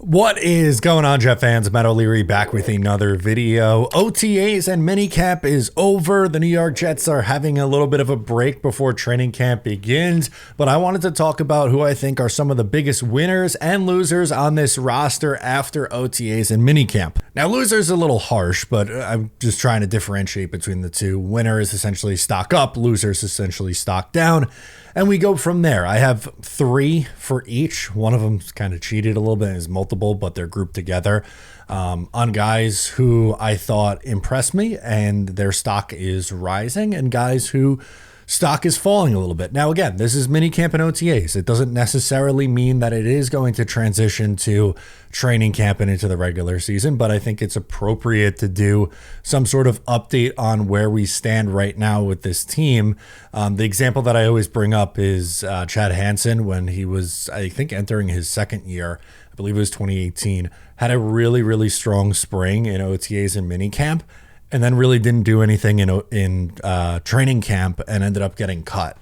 What is going on, Jet fans? Matt O'Leary back with another video. OTAs and minicamp is over. The New York Jets are having a little bit of a break before training camp begins, but I wanted to talk about who I think are some of the biggest winners and losers on this roster after OTAs and minicamp. Now, losers a little harsh, but I'm just trying to differentiate between the two. Winners essentially stock up, losers essentially stock down. And we go from there. I have three for each. One of them's kind of cheated a little bit, is multiple, but they're grouped together on guys who I thought impressed me and their stock is rising, and guys who stock is falling a little bit. Now, again, this is minicamp and OTAs. It doesn't necessarily mean that it is going to transition to training camp and into the regular season, but I think it's appropriate to do some sort of update on where we stand right now with this team. The example that I always bring up is Chad Hansen, when he was, I think, entering his second year. I believe it was 2018, had a really, really strong spring in OTAs and minicamp, and then really didn't do anything in training camp and ended up getting cut.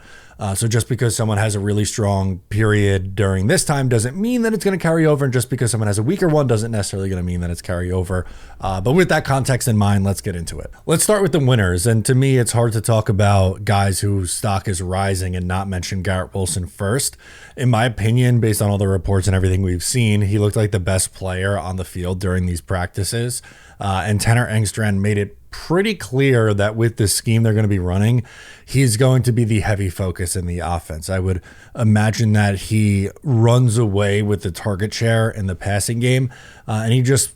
So just because someone has a really strong period during this time doesn't mean that it's going to carry over, and just because someone has a weaker one doesn't necessarily going to mean that it's carry over. But with that context in mind, let's get into it. Let's start with the winners. And to me, it's hard to talk about guys whose stock is rising and not mention Garrett Wilson first. In my opinion, based on all the reports and everything we've seen, he looked like the best player on the field during these practices. And Tanner Engstrand made it pretty clear that with the scheme they're going to be running, he's going to be the heavy focus in the offense. I would imagine that he runs away with the target share in the passing game, and he just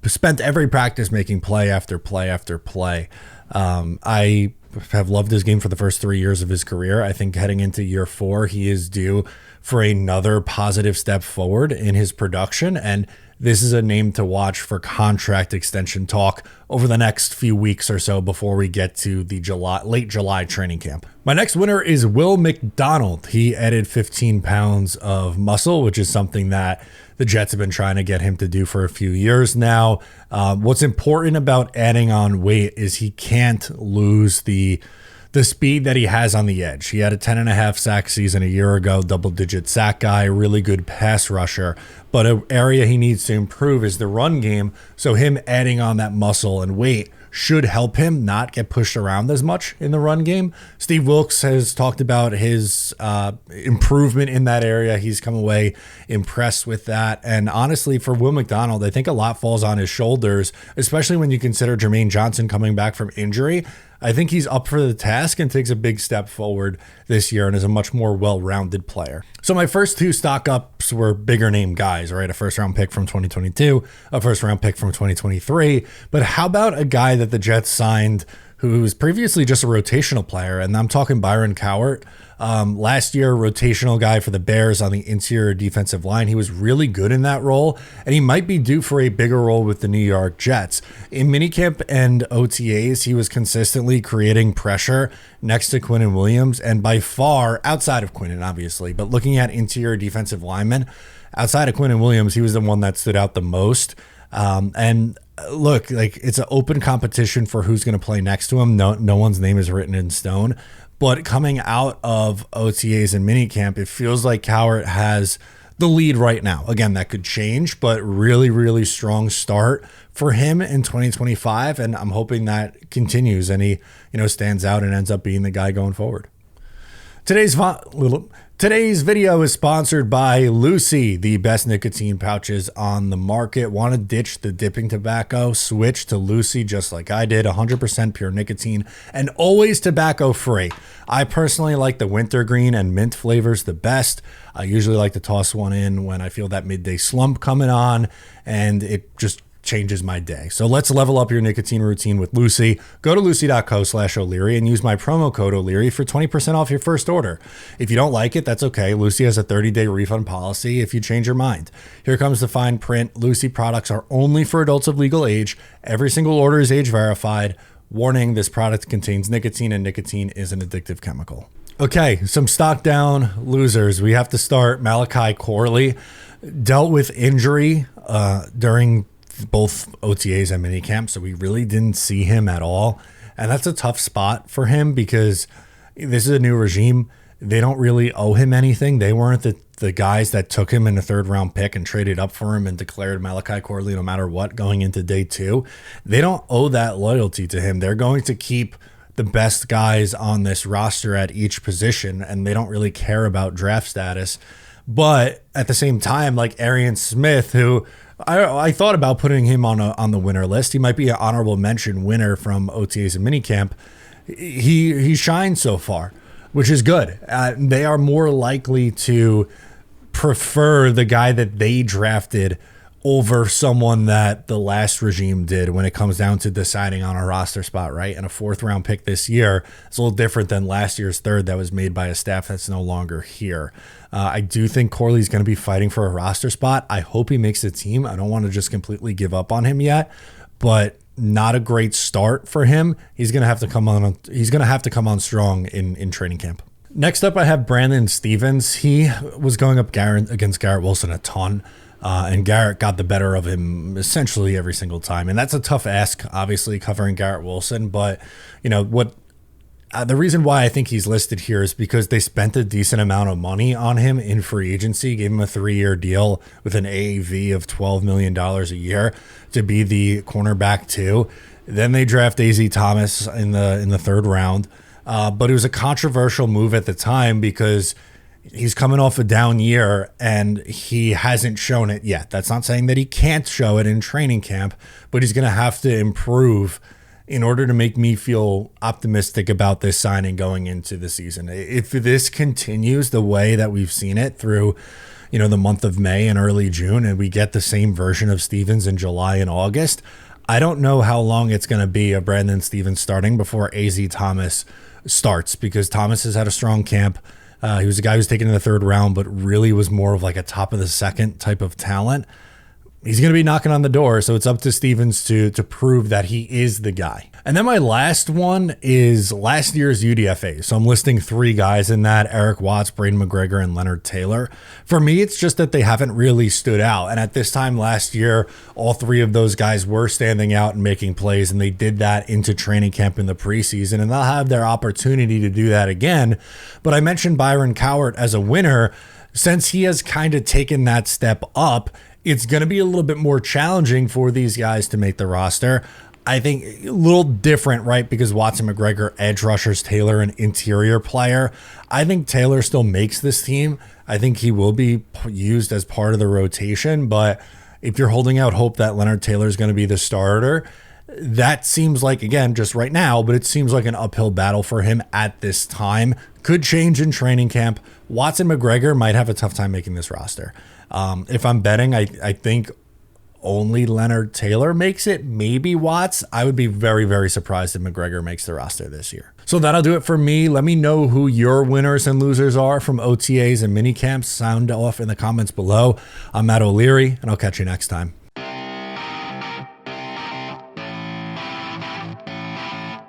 spent every practice making play after play after play. I have loved his game for the first 3 years of his career. I think heading into year 4, he is due for another positive step forward in his production, and this is a name to watch for contract extension talk over the next few weeks or so before we get to the late July training camp. My next winner is Will McDonald. He added 15 pounds of muscle, which is something that the Jets have been trying to get him to do for a few years now. What's important about adding on weight is he can't lose the speed that he has on the edge. He had a 10.5 sack season a year ago, double-digit sack guy, really good pass rusher. But an area he needs to improve is the run game. So him adding on that muscle and weight should help him not get pushed around as much in the run game. Steve Wilkes has talked about his improvement in that area. He's come away impressed with that. And honestly, for Will McDonald, I think a lot falls on his shoulders, especially when you consider Jermaine Johnson coming back from injury. I think he's up for the task and takes a big step forward this year and is a much more well-rounded player. So my first two stock ups were bigger name guys, right? A first-round pick from 2022, a first-round pick from 2023. But how about a guy that the Jets signed who was previously just a rotational player? And I'm talking Byron Cowart. Last year, rotational guy for the Bears on the interior defensive line. He was really good in that role, and he might be due for a bigger role with the New York Jets. In minicamp and OTAs, he was consistently creating pressure next to Quinnen Williams, and by far, outside of Quinnen, obviously, but looking at interior defensive linemen, outside of Quinnen Williams, he was the one that stood out the most. And look, like, it's an open competition for who's going to play next to him. No one's name is written in stone. But coming out of OTAs and minicamp, it feels like Cowart has the lead right now. Again, that could change, but really, really strong start for him in 2025. And I'm hoping that continues and he, stands out and ends up being the guy going forward. Today's video is sponsored by Lofi, the best nicotine pouches on the market. Want to ditch the dipping tobacco? Switch to Lofi just like I did. 100% pure nicotine and always tobacco free. I personally like the wintergreen and mint flavors the best. I usually like to toss one in when I feel that midday slump coming on, and it just changes my day. So let's level up your nicotine routine with Lofi. Go to lucy.co/O'Leary and use my promo code O'Leary for 20% off your first order. If you don't like it, that's okay. Lofi has a 30-day refund policy if you change your mind. Here comes the fine print. Lofi products are only for adults of legal age. Every single order is age verified. Warning, this product contains nicotine, and nicotine is an addictive chemical. Okay, some stock down losers. We have to start Malachi Corley. Dealt with injury during both OTAs and minicamp, so we really didn't see him at all. And that's a tough spot for him because this is a new regime. They don't really owe him anything. They weren't the the guys that took him in the third round pick and traded up for him and declared Malachi Corley no matter what going into day 2, they don't owe that loyalty to him. They're going to keep the best guys on this roster at each position, and they don't really care about draft status. But at the same time, like Arian Smith, who I thought about putting him on the winner list. He might be an honorable mention winner from OTAs and Minicamp. He shined so far, which is good. They are more likely to prefer the guy that they drafted over someone that the last regime did when it comes down to deciding on a roster spot, right? And a 4th round pick this year is a little different than last year's 3rd that was made by a staff that's no longer here. I do think Corley's going to be fighting for a roster spot. I hope he makes the team. I don't want to just completely give up on him yet, but not a great start for him. He's going to have to come on. He's going to have to come on strong in training camp. Next up, I have Brandon Stevens. He was going up against Garrett Wilson a ton. And Garrett got the better of him essentially every single time. And that's a tough ask, obviously, covering Garrett Wilson. But, you know, the reason why I think he's listed here is because they spent a decent amount of money on him in free agency, gave him a 3-year deal with an AAV of $12 million a year to be the cornerback 2. Then they draft AZ Thomas in the 3rd round. But it was a controversial move at the time because he's coming off a down year and he hasn't shown it yet. That's not saying that he can't show it in training camp, but he's going to have to improve in order to make me feel optimistic about this signing going into the season. If this continues the way that we've seen it through, you know, the month of May and early June, and we get the same version of Stevens in July and August, I don't know how long it's going to be of Brandon Stevens starting before AZ Thomas starts, because Thomas has had a strong camp. He was a guy who was taken in the 3rd round, but really was more of like a top of the 2nd type of talent. He's going to be knocking on the door, so it's up to Stevens to prove that he is the guy. And then my last one is last year's UDFA. So I'm listing 3 guys in that: Eric Watts, Braden McGregor, and Leonard Taylor. For me, it's just that they haven't really stood out. And at this time last year, all 3 of those guys were standing out and making plays, and they did that into training camp in the preseason, and they'll have their opportunity to do that again. But I mentioned Byron Cowart as a winner. Since he has kind of taken that step up, it's going to be a little bit more challenging for these guys to make the roster. I think a little different, right? Because Watson, McGregor, edge rushers, Taylor, an interior player. I think Taylor still makes this team. I think he will be used as part of the rotation. But if you're holding out hope that Leonard Taylor is going to be the starter, that seems like, again, just right now, but it seems like an uphill battle for him at this time. Could change in training camp. Watson, McGregor might have a tough time making this roster. If I'm betting, I think only Leonard Taylor makes it, maybe Watts. I would be very, very surprised if McGregor makes the roster this year. So that'll do it for me. Let me know who your winners and losers are from OTAs and minicamps. Sound off in the comments below. I'm Matt O'Leary, and I'll catch you next time.